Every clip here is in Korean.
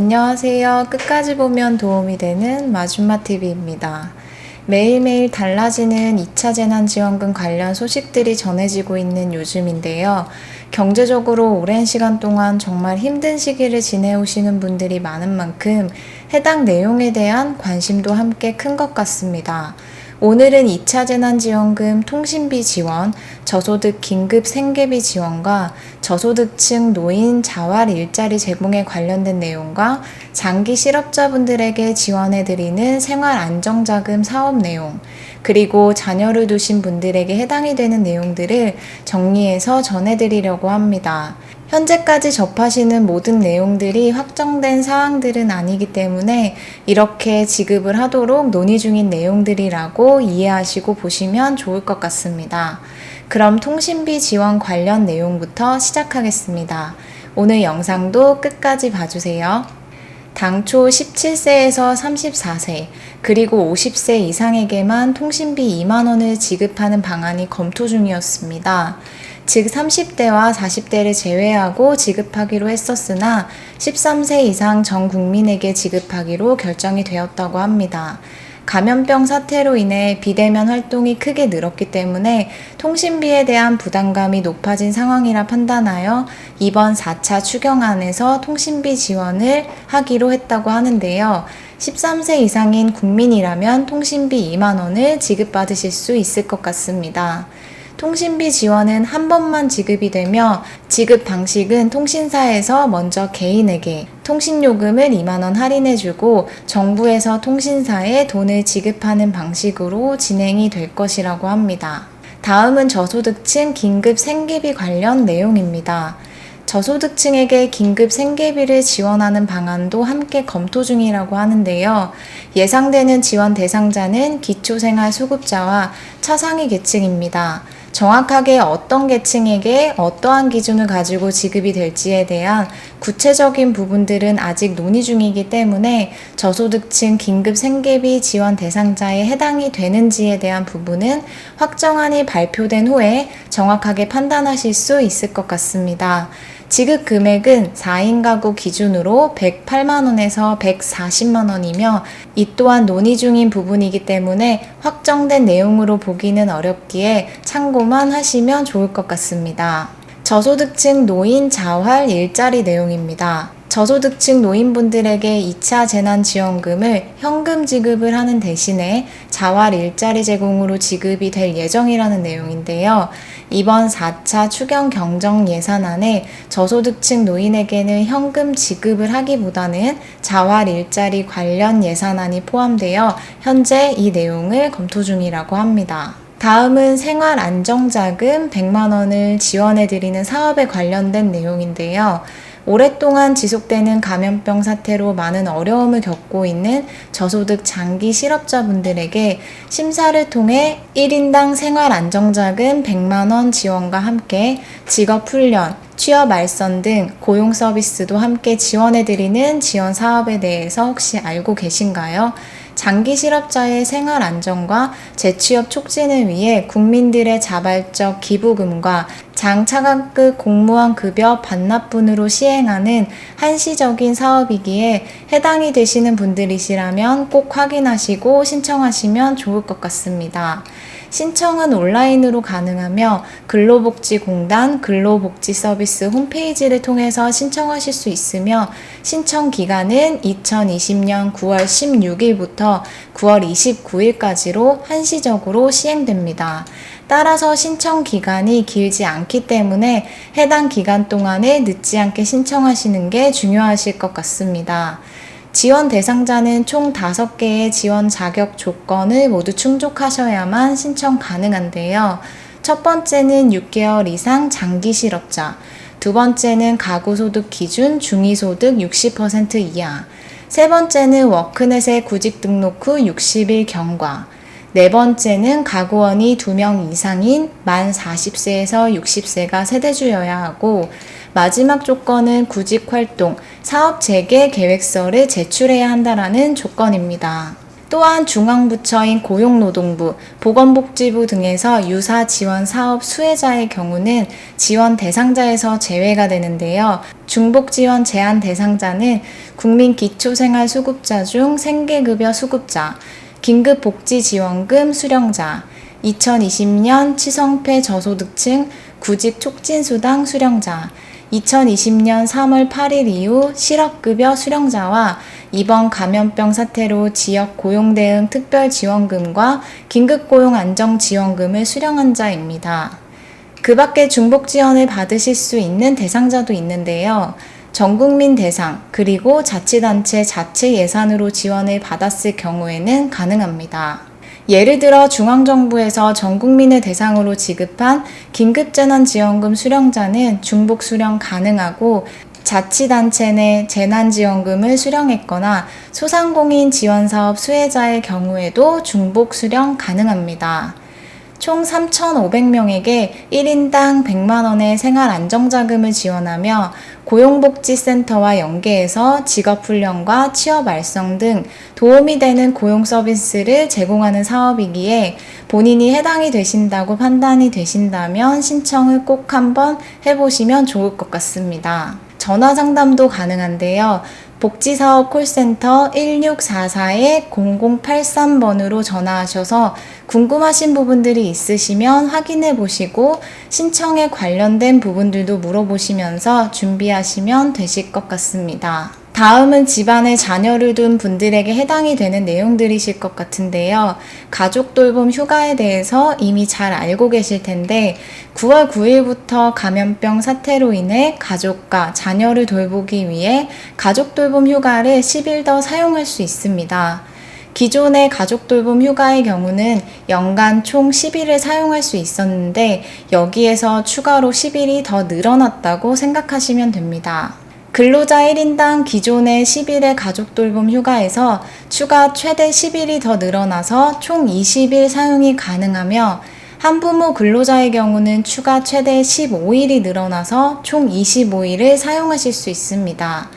안녕하세요. 끝까지 보면 도움이 되는 마줌마TV입니다. 매일매일 달라지는 2차 재난지원금 관련 소식들이 전해지고 있는 요즘인데요. 경제적으로 오랜 시간 동안 정말 힘든 시기를 지내오시는 분들이 많은 만큼 해당 내용에 대한 관심도 함께 큰 것 같습니다. 오늘은 2차 재난지원금 통신비 지원, 저소득 긴급 생계비 지원과 저소득층 노인 자활 일자리 제공에 관련된 내용과 장기 실업자분들에게 지원해드리는 생활안정자금 사업 내용, 그리고 자녀를 두신 분들에게 해당이 되는 내용들을 정리해서 전해드리려고 합니다. 현재까지 접하시는 모든 내용들이 확정된 사항들은 아니기 때문에 이렇게 지급을 하도록 논의 중인 내용들이라고 이해하시고 보시면 좋을 것 같습니다. 그럼 통신비 지원 관련 내용부터 시작하겠습니다. 오늘 영상도 끝까지 봐주세요. 당초 17세에서 34세, 그리고 50세 이상에게만 통신비 2만원을 지급하는 방안이 검토 중이었습니다. 즉 30대와 40대를 제외하고 지급하기로 했었으나 13세 이상 전 국민에게 지급하기로 결정이 되었다고 합니다. 감염병 사태로 인해 비대면 활동이 크게 늘었기 때문에 통신비에 대한 부담감이 높아진 상황이라 판단하여 이번 4차 추경안에서 통신비 지원을 하기로 했다고 하는데요. 13세 이상인 국민이라면 통신비 2만원을 지급받으실 수 있을 것 같습니다. 통신비 지원은 한 번만 지급이 되며 지급 방식은 통신사에서 먼저 개인에게 통신요금을 2만원 할인해주고 정부에서 통신사에 돈을 지급하는 방식으로 진행이 될 것이라고 합니다. 다음은 저소득층 긴급 생계비 관련 내용입니다. 저소득층에게 긴급 생계비를 지원하는 방안도 함께 검토 중이라고 하는데요. 예상되는 지원 대상자는 기초생활수급자와 차상위 계층입니다. 정확하게 어떤 계층에게 어떠한 기준을 가지고 지급이 될지에 대한 구체적인 부분들은 아직 논의 중이기 때문에 저소득층 긴급 생계비 지원 대상자에 해당이 되는지에 대한 부분은 확정안이 발표된 후에 정확하게 판단하실 수 있을 것 같습니다. 지급 금액은 4인 가구 기준으로 108만원에서 140만원이며 이 또한 논의 중인 부분이기 때문에 확정된 내용으로 보기는 어렵기에 참고만 하시면 좋을 것 같습니다. 저소득층 노인 자활 일자리 내용입니다. 저소득층 노인분들에게 2차 재난지원금을 현금 지급을 하는 대신에 자활 일자리 제공으로 지급이 될 예정이라는 내용인데요. 이번 4차 추경 경정 예산안에 저소득층 노인에게는 현금 지급을 하기보다는 자활 일자리 관련 예산안이 포함되어 현재 이 내용을 검토 중이라고 합니다. 다음은 생활안정자금 100만원을 지원해드리는 사업에 관련된 내용인데요. 오랫동안 지속되는 감염병 사태로 많은 어려움을 겪고 있는 저소득 장기 실업자분들에게 심사를 통해 1인당 생활안정자금 100만원 지원과 함께 직업훈련, 취업 알선 등 고용 서비스도 함께 지원해드리는 지원 사업에 대해서 혹시 알고 계신가요? 장기 실업자의 생활 안정과 재취업 촉진을 위해 국민들의 자발적 기부금과 장차관급 공무원 급여 반납분으로 시행하는 한시적인 사업이기에 해당이 되시는 분들이시라면 꼭 확인하시고 신청하시면 좋을 것 같습니다. 신청은 온라인으로 가능하며 근로복지공단 근로복지서비스 홈페이지를 통해서 신청하실 수 있으며 신청 기간은 2020년 9월 16일부터 9월 29일까지로 한시적으로 시행됩니다. 따라서 신청 기간이 길지 않기 때문에 해당 기간 동안에 늦지 않게 신청하시는 게 중요하실 것 같습니다. 지원 대상자는 총 5개의 지원 자격 조건을 모두 충족하셔야만 신청 가능한데요. 첫 번째는 6개월 이상 장기 실업자, 두 번째는 가구소득 기준 중위소득 60% 이하, 세 번째는 워크넷에 구직 등록 후 60일 경과, 네 번째는 가구원이 2명 이상인 만 40세에서 60세가 세대주여야 하고 마지막 조건은 구직활동, 사업재개 계획서를 제출해야 한다라는 조건입니다. 또한 중앙부처인 고용노동부, 보건복지부 등에서 유사 지원 사업 수혜자의 경우는 지원 대상자에서 제외가 되는데요. 중복지원 제한 대상자는 국민기초생활수급자 중 생계급여 수급자, 긴급복지지원금 수령자, 2020년 치성폐 저소득층 구직촉진수당 수령자, 2020년 3월 8일 이후 실업급여 수령자와 이번 감염병 사태로 지역 고용대응 특별지원금과 긴급고용안정지원금을 수령한 자입니다. 그 밖에 중복지원을 받으실 수 있는 대상자도 있는데요. 전국민 대상 그리고 자치단체 자체 예산으로 지원을 받았을 경우에는 가능합니다. 예를 들어 중앙정부에서 전국민을 대상으로 지급한 긴급재난지원금 수령자는 중복 수령 가능하고 자치단체 내 재난지원금을 수령했거나 소상공인 지원사업 수혜자의 경우에도 중복 수령 가능합니다. 총 3,500명에게 1인당 100만 원의 생활안정자금을 지원하며 고용복지센터와 연계해서 직업훈련과 취업 활성 등 도움이 되는 고용 서비스를 제공하는 사업이기에 본인이 해당이 되신다고 판단이 되신다면 신청을 꼭 한번 해보시면 좋을 것 같습니다. 전화 상담도 가능한데요. 복지사업 콜센터 1644-0083번으로 전화하셔서 궁금하신 부분들이 있으시면 확인해 보시고 신청에 관련된 부분들도 물어보시면서 준비하시면 되실 것 같습니다. 다음은 집안에 자녀를 둔 분들에게 해당이 되는 내용들이실 것 같은데요. 가족 돌봄 휴가에 대해서 이미 잘 알고 계실 텐데 9월 9일부터 감염병 사태로 인해 가족과 자녀를 돌보기 위해 가족 돌봄 휴가를 10일 더 사용할 수 있습니다. 기존의 가족 돌봄 휴가의 경우는 연간 총 10일을 사용할 수 있었는데 여기에서 추가로 10일이 더 늘어났다고 생각하시면 됩니다. 근로자 1인당 기존의 10일의 가족 돌봄 휴가에서 추가 최대 10일이 더 늘어나서 총 20일 사용이 가능하며 한부모 근로자의 경우는 추가 최대 15일이 늘어나서 총 25일을 사용하실 수 있습니다.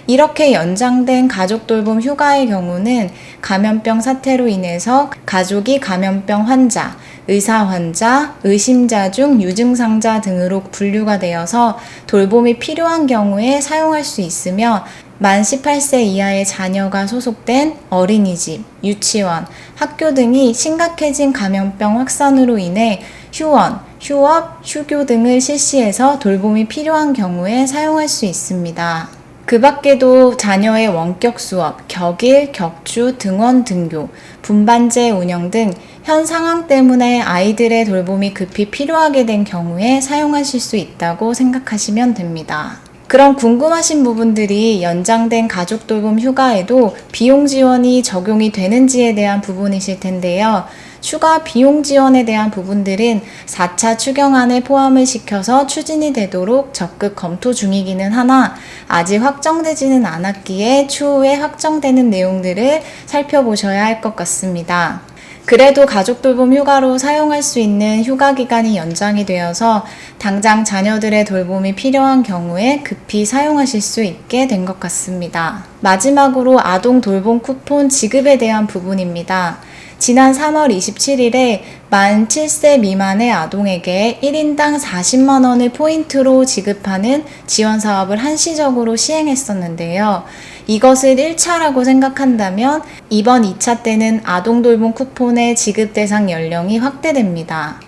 이렇게 연장된 가족 돌봄 휴가의 경우는 감염병 사태로 인해서 가족이 감염병 환자, 의사 환자, 의심자 중 유증상자 등으로 분류가 되어서 돌봄이 필요한 경우에 사용할 수 있으며 만 18세 이하의 자녀가 소속된 어린이집, 유치원, 학교 등이 심각해진 감염병 확산으로 인해 휴원, 휴업, 휴교 등을 실시해서 돌봄이 필요한 경우에 사용할 수 있습니다. 그 밖에도 자녀의 원격 수업, 격일, 격주, 등원, 등교, 분반제 운영 등 현 상황 때문에 아이들의 돌봄이 급히 필요하게 된 경우에 사용하실 수 있다고 생각하시면 됩니다. 그럼 궁금하신 부분들이 연장된 가족 돌봄 휴가에도 비용 지원이 적용이 되는지에 대한 부분이실 텐데요. 추가 비용 지원에 대한 부분들은 4차 추경안에 포함을 시켜서 추진이 되도록 적극 검토 중이기는 하나 아직 확정되지는 않았기에 추후에 확정되는 내용들을 살펴보셔야 할 것 같습니다. 그래도 가족 돌봄 휴가로 사용할 수 있는 휴가 기간이 연장이 되어서 당장 자녀들의 돌봄이 필요한 경우에 급히 사용하실 수 있게 된 것 같습니다. 마지막으로 아동 돌봄 쿠폰 지급에 대한 부분입니다. 지난 3월 27일에 만 7세 미만의 아동에게 1인당 40만 원을 포인트로 지급하는 지원 사업을 한시적으로 시행했었는데요. 이것을 1차라고 생각한다면 이번 2차 때는 아동 돌봄 쿠폰의 지급 대상 연령이 확대됩니다.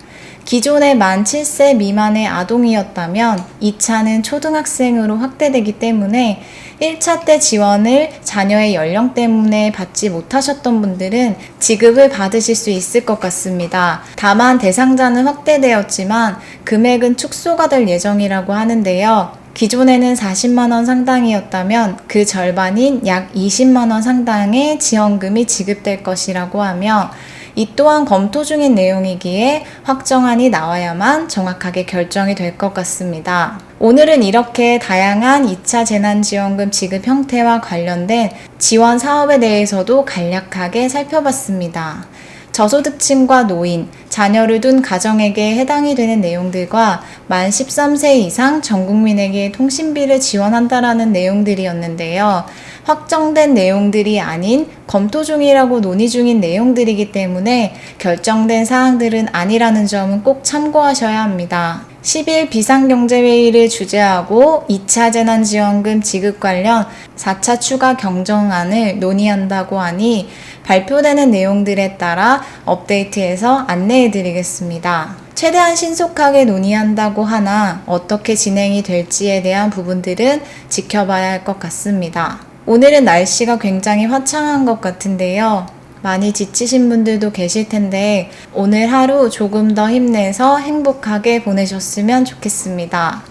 기존의 만 7세 미만의 아동이었다면 2차는 초등학생으로 확대되기 때문에 1차 때 지원을 자녀의 연령 때문에 받지 못하셨던 분들은 지급을 받으실 수 있을 것 같습니다. 다만 대상자는 확대되었지만 금액은 축소가 될 예정이라고 하는데요. 기존에는 40만원 상당이었다면 그 절반인 약 20만원 상당의 지원금이 지급될 것이라고 하며 이 또한 검토 중인 내용이기에 확정안이 나와야만 정확하게 결정이 될 것 같습니다. 오늘은 이렇게 다양한 2차 재난지원금 지급 형태와 관련된 지원 사업에 대해서도 간략하게 살펴봤습니다. 저소득층과 노인, 자녀를 둔 가정에게 해당이 되는 내용들과 만 13세 이상 전 국민에게 통신비를 지원한다라는 내용들이었는데요. 확정된 내용들이 아닌 검토 중이라고 논의 중인 내용들이기 때문에 결정된 사항들은 아니라는 점은 꼭 참고하셔야 합니다. 10일 비상경제회의를 주재하고 2차 재난지원금 지급 관련 4차 추가 경정안을 논의한다고 하니 발표되는 내용들에 따라 업데이트해서 안내해 드리겠습니다. 최대한 신속하게 논의한다고 하나 어떻게 진행이 될지에 대한 부분들은 지켜봐야 할 것 같습니다. 오늘은 날씨가 굉장히 화창한 것 같은데요. 많이 지치신 분들도 계실 텐데 오늘 하루 조금 더 힘내서 행복하게 보내셨으면 좋겠습니다.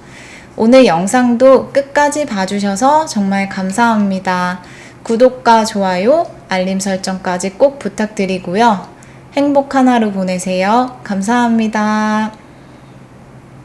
오늘 영상도 끝까지 봐주셔서 정말 감사합니다. 구독과 좋아요, 알림 설정까지 꼭 부탁드리고요. 행복한 하루 보내세요. 감사합니다.